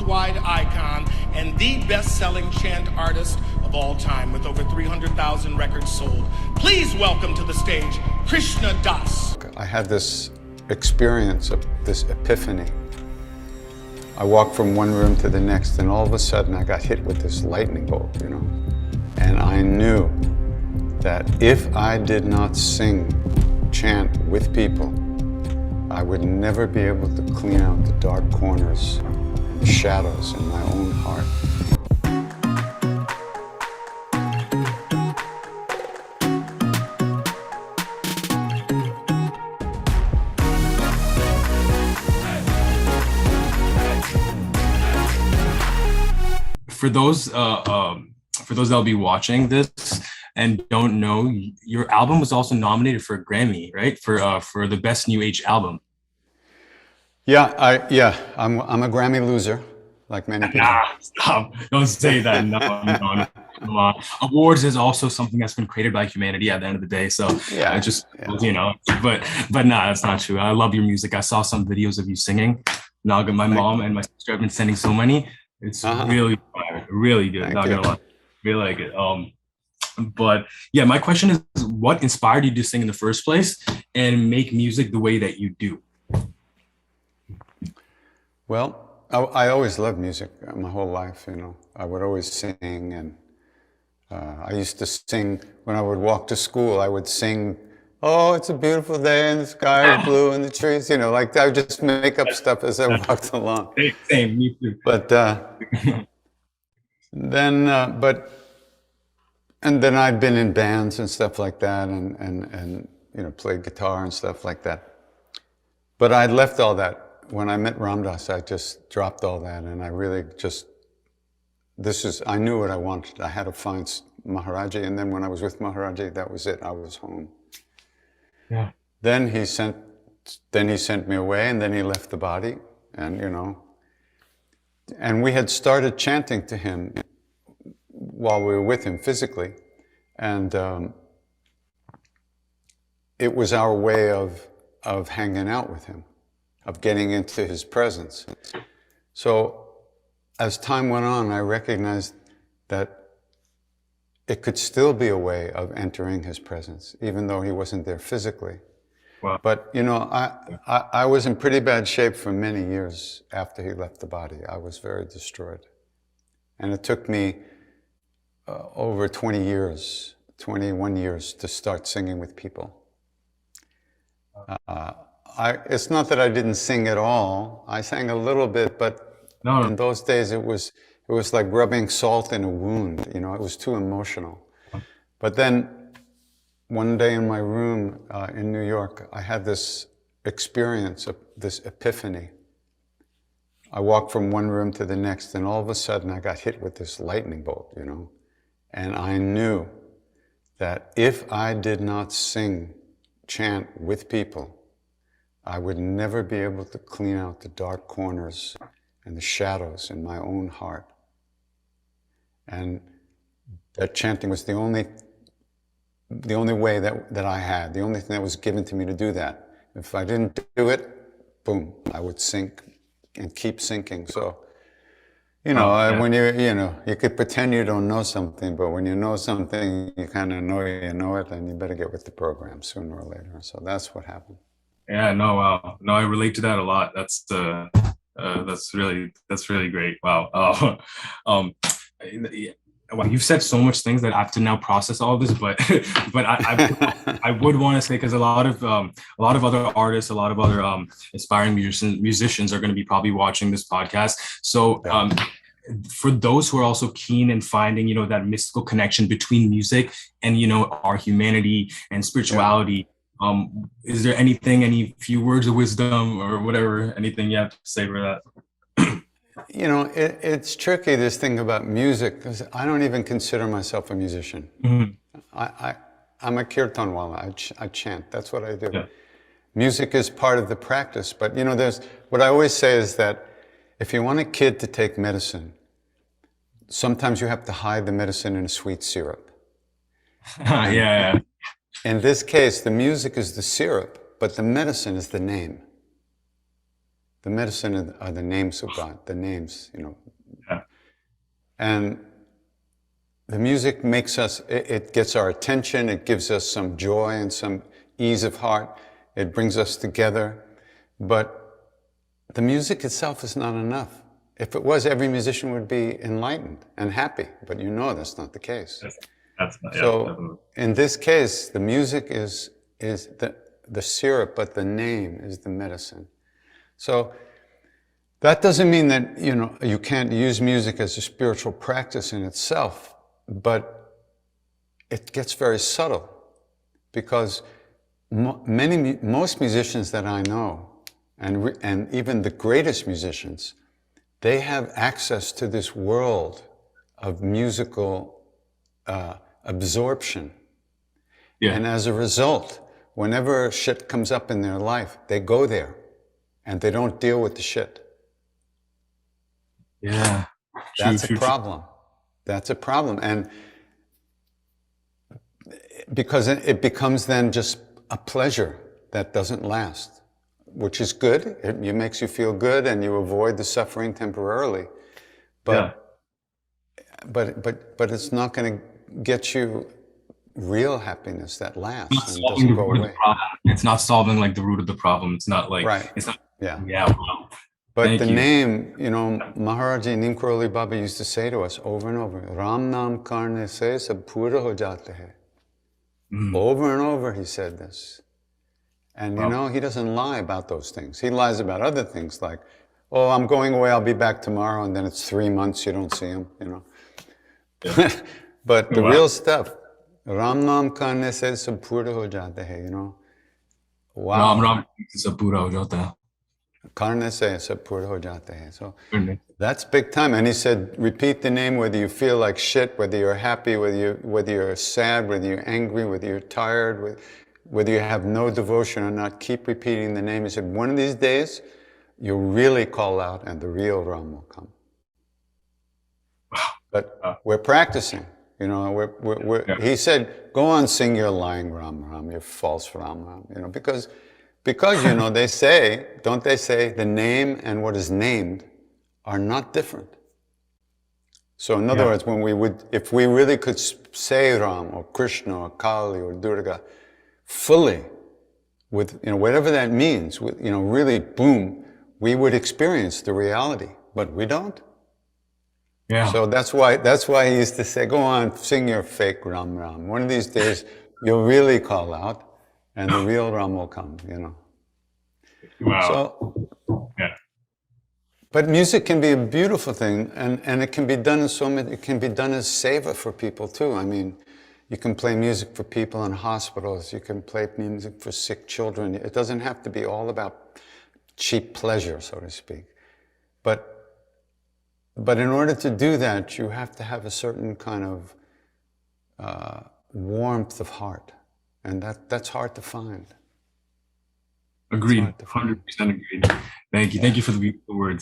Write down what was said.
worldwide icon and the best-selling chant artist of all time with over 300,000 records sold. Please welcome to the stage, Krishna Das. I had this experience of this epiphany. I walked from one room to the next, and all of a sudden I got hit with this lightning bolt, you know. And I knew that if I did not sing, chant with people, I would never be able to clean out the dark corners and the shadows in my own heart. For those that'll be watching this and don't know, your album was also nominated for a Grammy, right? For the best new age album. Yeah, I'm a Grammy loser, like many people. Nah, stop! Don't say that. No, come on. Awards is also something that's been created by humanity at the end of the day. So yeah, you know, but nah, that's not true. I love your music. I saw some videos of you singing. Now, my mom and my sister have been sending so many. It's really fire, really good. Not gonna lie, really like it. But yeah, my question is, what inspired you to sing in the first place and make music the way that you do? Well, I always loved music my whole life. You know, I would always sing, and I used to sing when I would walk to school. I would sing, "Oh, it's a beautiful day, and the sky is blue, and the trees." You know, like I would just make up stuff as I walked along. Same, me too. But then I'd been in bands and stuff like that, and you know, played guitar and stuff like that. But I'd left all that. When I met Ram Dass, I just dropped all that, and I really just, I knew what I wanted. I had to find Maharaj-ji, and then when I was with Maharaj-ji, that was it. I was home. Yeah. Then he sent me away, and then he left the body, and you know, and we had started chanting to him while we were with him physically, and it was our way of hanging out with him, of getting into his presence. So as time went on, I recognized that it could still be a way of entering his presence, even though he wasn't there physically. Wow. But you know, I was in pretty bad shape for many years after he left the body. I was very destroyed. And it took me over 21 years to start singing with people. It's not that I didn't sing at all. I sang a little bit, but in those days it was like rubbing salt in a wound. You know, it was too emotional. But then one day in my room in New York, I had this experience of this epiphany. I walked from one room to the next, and all of a sudden I got hit with this lightning bolt, you know. And I knew that if I did not sing, chant with people, I would never be able to clean out the dark corners and the shadows in my own heart. And that chanting was the only way that I had, the only thing that was given to me to do that. If I didn't do it, boom, I would sink and keep sinking. So, you know, when you could pretend you don't know something, but when you know something, you kind of know you know it, and you better get with the program sooner or later. So that's what happened. Yeah, no, wow. No, I relate to that a lot. That's really great. Wow. Well, you've said so much things that I have to now process all of this, but I would want to say, because a lot of other artists, a lot of other aspiring musicians are going to be probably watching this podcast. So for those who are also keen in finding, you know, that mystical connection between music and, you know, our humanity and spirituality, is there any few words of wisdom or whatever, anything you have to say for that? You know, it's tricky, this thing about music, because I don't even consider myself a musician. Mm-hmm. I'm a kirtanwala. I chant. That's what I do. Yeah. Music is part of the practice, but you know, what I always say is that if you want a kid to take medicine, sometimes you have to hide the medicine in a sweet syrup. Yeah. In this case, the music is the syrup, but the medicine is the name. The medicine are the names of God, the names, you know. Yeah. And the music makes us, it gets our attention, it gives us some joy and some ease of heart. It brings us together. But the music itself is not enough. If it was, every musician would be enlightened and happy, but you know that's not the case. That's not, So in this case, the music is the syrup, but the name is the medicine. So that doesn't mean that, you know, you can't use music as a spiritual practice in itself, but it gets very subtle because most musicians that I know, and even the greatest musicians, they have access to this world of musical absorption. Yeah. And as a result, whenever shit comes up in their life, they go there and they don't deal with the shit. Yeah. That's a problem. That's a problem. And because it becomes then just a pleasure that doesn't last, which is good. It makes you feel good and you avoid the suffering temporarily. But it's not going to get you real happiness that lasts and doesn't go away. It's not solving like the root of the problem. It's not like, right. It's not, yeah. Wow. But Thank the you. name, you know, Maharaj-ji, Neem Karoli Baba used to say to us over and over, Ram Naam Karne Se Sab Pura Ho Jata Hai. Over and over he said this. And you know, he doesn't lie about those things. He lies about other things like, oh, I'm going away, I'll be back tomorrow, and then it's 3 months you don't see him, you know. Yeah. But the real stuff, Ram Naam Karne Se Sab Pura Ho Jata Hai, you know. Wow. Ram Se Sab Pura Ho Jata Hai. Karne se sab pura ho jate hai. So that's big time. And he said, repeat the name whether you feel like shit, whether you're happy, whether you're sad, whether you're angry, whether you're tired, whether you have no devotion or not. Keep repeating the name. He said, one of these days, you'll really call out and the real Ram will come. But we're practicing. You know, he said, go on, sing your lying Ram, your false Ram, you know, because you know, they say, don't they say, the name and what is named are not different. So in other words, if we really could say Ram or Krishna or Kali or Durga fully, with, you know, whatever that means, with, you know, really, boom, we would experience the reality, but we don't. Yeah. So that's why he used to say, go on, sing your fake Ram. One of these days, you'll really call out, and the real Ram will come, you know. Wow. So, but music can be a beautiful thing, and it can be done in it can be done as seva for people too. I mean, you can play music for people in hospitals, you can play music for sick children. It doesn't have to be all about cheap pleasure, so to speak. But in order to do that, you have to have a certain kind of warmth of heart. And that's hard to find. Agreed. 100% agreed. Thank you. Thank you for the beautiful words.